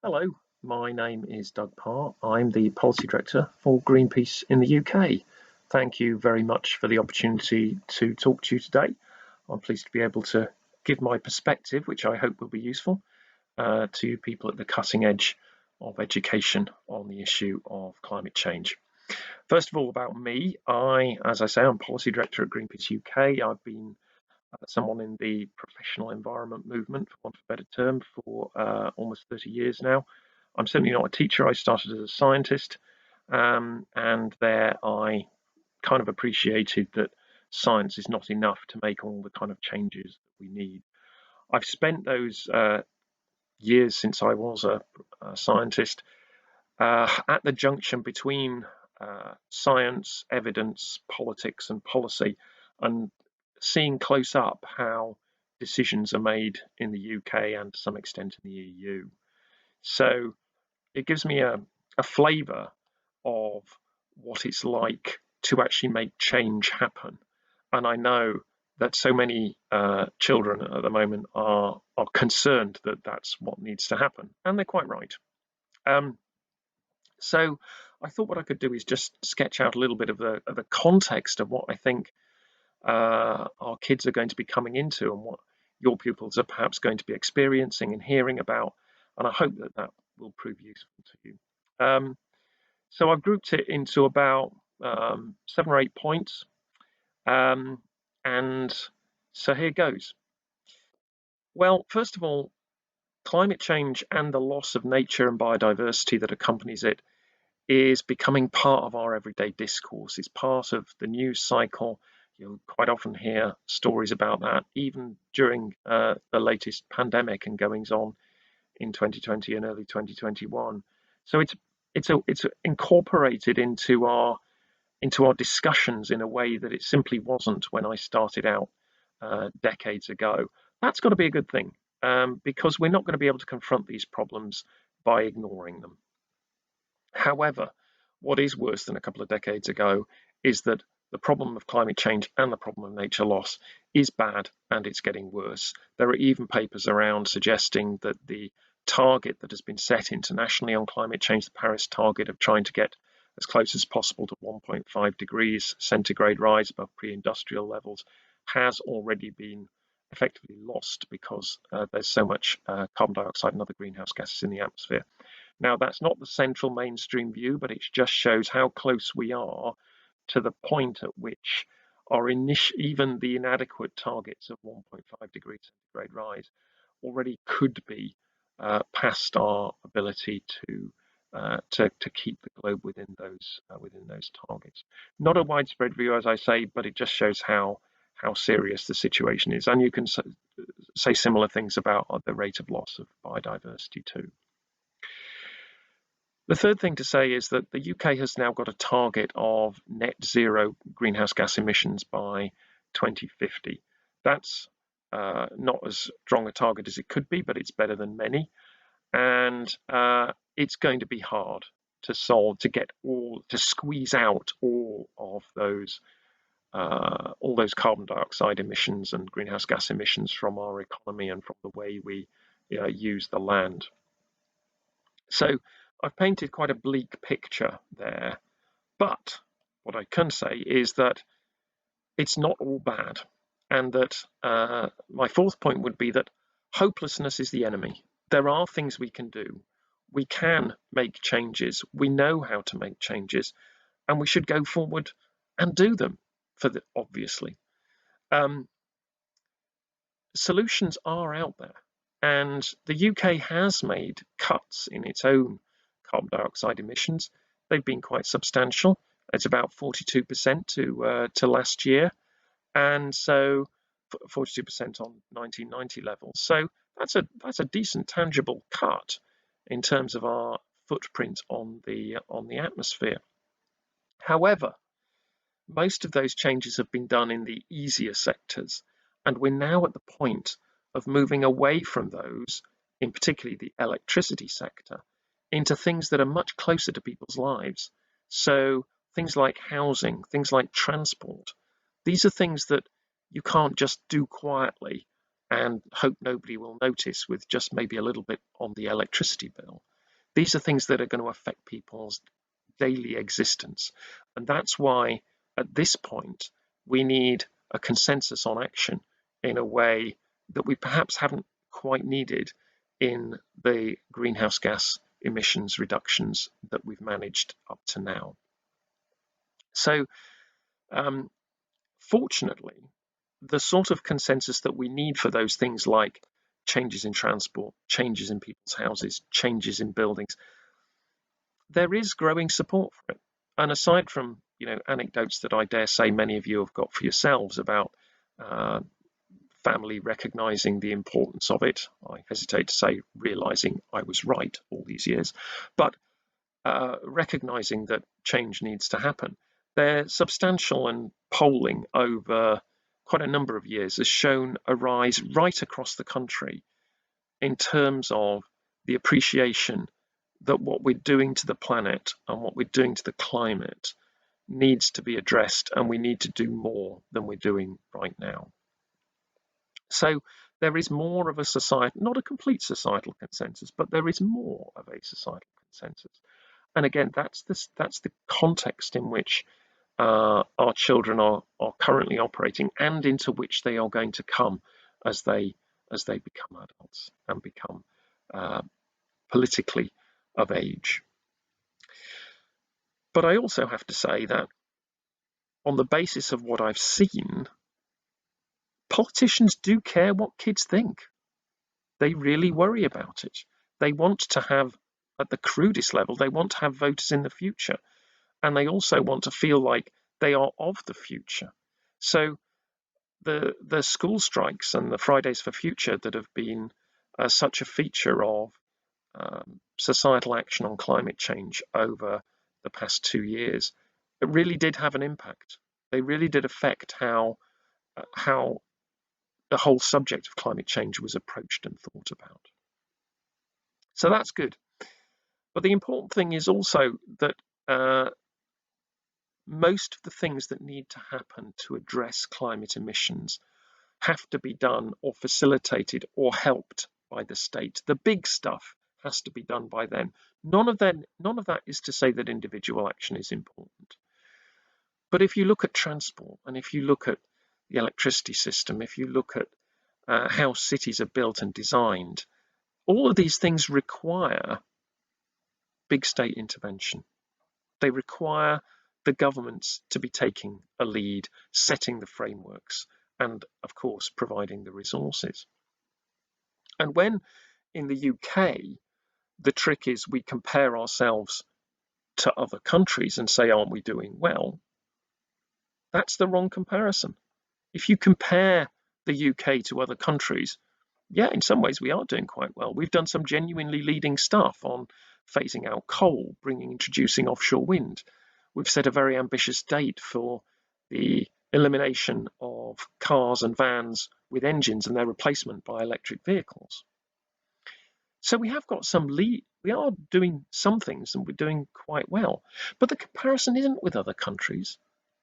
Hello, my name is Doug Parr. I'm the Policy Director for Greenpeace in the UK. Thank you very much for the opportunity to talk to you today. I'm pleased to be able to give my perspective, which I hope will be useful to people at the cutting edge of education on the issue of climate change. First of all, about me, as I say, I'm Policy Director at Greenpeace UK. I've been someone in the professional environment movement, for want of a better term, for almost 30 years now. I'm certainly not a teacher. I started as a scientist, and there I kind of appreciated that science is not enough to make all the kind of changes that we need. I've spent those years since I was a scientist at the junction between science, evidence, politics, and policy, and seeing close up how decisions are made in the UK and to some extent in the EU. So it gives me a flavour of what it's like to actually make change happen. And I know that so many children at the moment are concerned that that's what needs to happen, and they're quite right. So I thought what I could do is just sketch out a little bit of the context of what I think our kids are going to be coming into and what your pupils are perhaps going to be experiencing and hearing about. And I hope that that will prove useful to you. So I've grouped it into about 7 or 8 points. And so here goes. Well, first of all, climate change and the loss of nature and biodiversity that accompanies it is becoming part of our everyday discourse. It's part of the news cycle. You'll quite often hear stories about that, even during the latest pandemic and goings on in 2020 and early 2021. So it's incorporated into our discussions in a way that it simply wasn't when I started out decades ago. That's got to be a good thing, because we're not going to be able to confront these problems by ignoring them. However, what is worse than a couple of decades ago is that the problem of climate change and the problem of nature loss is bad, and it's getting worse. There are even papers around suggesting that the target that has been set internationally on climate change, the Paris target of trying to get as close as possible to 1.5 degrees centigrade rise above pre-industrial levels, has already been effectively lost because there's so much carbon dioxide and other greenhouse gases in the atmosphere. Now, that's not the central mainstream view, but it just shows how close we are to the point at which even the inadequate targets of 1.5 degrees centigrade rise already could be past our ability to keep the globe within those targets. Not a widespread view, as I say, but it just shows how serious the situation is. And you can say similar things about the rate of loss of biodiversity too. The third thing to say is that the UK has now got a target of net zero greenhouse gas emissions by 2050. That's not as strong a target as it could be, but it's better than many. And it's going to be hard to solve, to squeeze out all those carbon dioxide emissions and greenhouse gas emissions from our economy and from the way we use the land. So I've painted quite a bleak picture there, but what I can say is that it's not all bad, and that my fourth point would be that hopelessness is the enemy. There are things we can do. We can make changes. We know how to make changes, and we should go forward and do them. Obviously, solutions are out there, and the UK has made cuts in its own carbon dioxide emissions. They've been quite substantial. It's about 42% to last year, and so 42% on 1990 levels. So that's a decent tangible cut in terms of our footprint on the atmosphere. However, most of those changes have been done in the easier sectors, and we're now at the point of moving away from those, in particularly the electricity sector, into things that are much closer to people's lives. So things like housing, things like transport, these are things that you can't just do quietly and hope nobody will notice with just maybe a little bit on the electricity bill. These are things that are going to affect people's daily existence. And that's why, at this point, we need a consensus on action in a way that we perhaps haven't quite needed in the greenhouse gas emissions reductions that we've managed up to now. So, fortunately, the sort of consensus that we need for those things like changes in transport, changes in people's houses, changes in buildings, there is growing support for it. And aside from anecdotes that I dare say many of you have got for yourselves about family recognizing the importance of it, I hesitate to say realizing I was right all these years, but recognizing that change needs to happen. Their substantial and polling over quite a number of years has shown a rise right across the country in terms of the appreciation that what we're doing to the planet and what we're doing to the climate needs to be addressed, and we need to do more than we're doing right now. So there is more of a society, not a complete societal consensus, but there is more of a societal consensus. And again, that's the context in which our children are currently operating, and into which they are going to come as they become adults and become politically of age. But I also have to say that on the basis of what I've seen, politicians do care what kids think. They really worry about it. They want to have, at the crudest level, they want to have voters in the future. And they also want to feel like they are of the future. So the school strikes and the Fridays for Future that have been such a feature of societal action on climate change over the past 2 years, it really did have an impact. They really did affect how the whole subject of climate change was approached and thought about. So that's good. But the important thing is also that most of the things that need to happen to address climate emissions have to be done or facilitated or helped by the state. The big stuff has to be done by them. None of that is to say that individual action is important. But if you look at transport, and if you look at the electricity system, if you look at how cities are built and designed, all of these things require big state intervention. They require the governments to be taking a lead, setting the frameworks, and of course providing the resources. And when in the UK the trick is we compare ourselves to other countries and say, aren't we doing well? That's the wrong comparison. If you compare the UK to other countries, yeah, in some ways we are doing quite well. We've done some genuinely leading stuff on phasing out coal, introducing offshore wind. We've set a very ambitious date for the elimination of cars and vans with engines and their replacement by electric vehicles. So we have got some lead. We are doing some things and we're doing quite well. But the comparison isn't with other countries.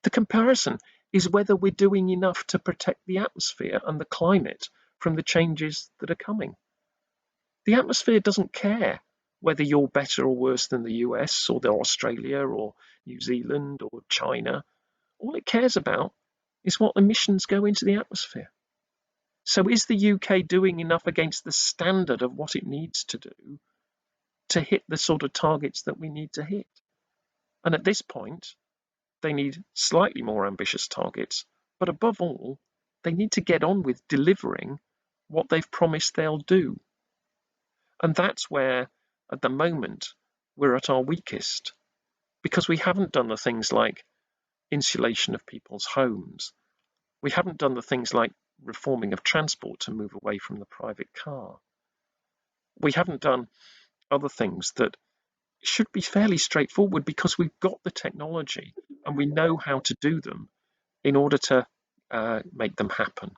The comparison is whether we're doing enough to protect the atmosphere and the climate from the changes that are coming. The atmosphere doesn't care whether you're better or worse than the US or Australia or New Zealand or China. All it cares about is what emissions go into the atmosphere. So is the UK doing enough against the standard of what it needs to do to hit the sort of targets that we need to hit? And at this point, they need slightly more ambitious targets, but above all, they need to get on with delivering what they've promised they'll do. And that's where, at the moment, we're at our weakest, because we haven't done the things like insulation of people's homes. We haven't done the things like reforming of transport to move away from the private car. We haven't done other things that should be fairly straightforward because we've got the technology and we know how to do them in order to make them happen.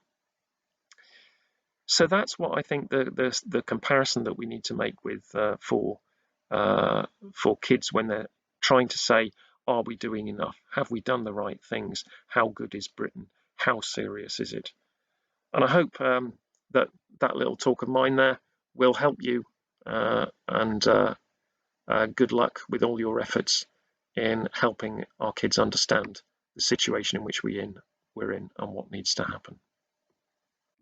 So that's what I think the comparison that we need to make with for kids when they're trying to say, are we doing enough? Have we done the right things? How good is Britain? How serious is it? And I hope that little talk of mine there will help you and good luck with all your efforts in helping our kids understand the situation in which we're in and what needs to happen.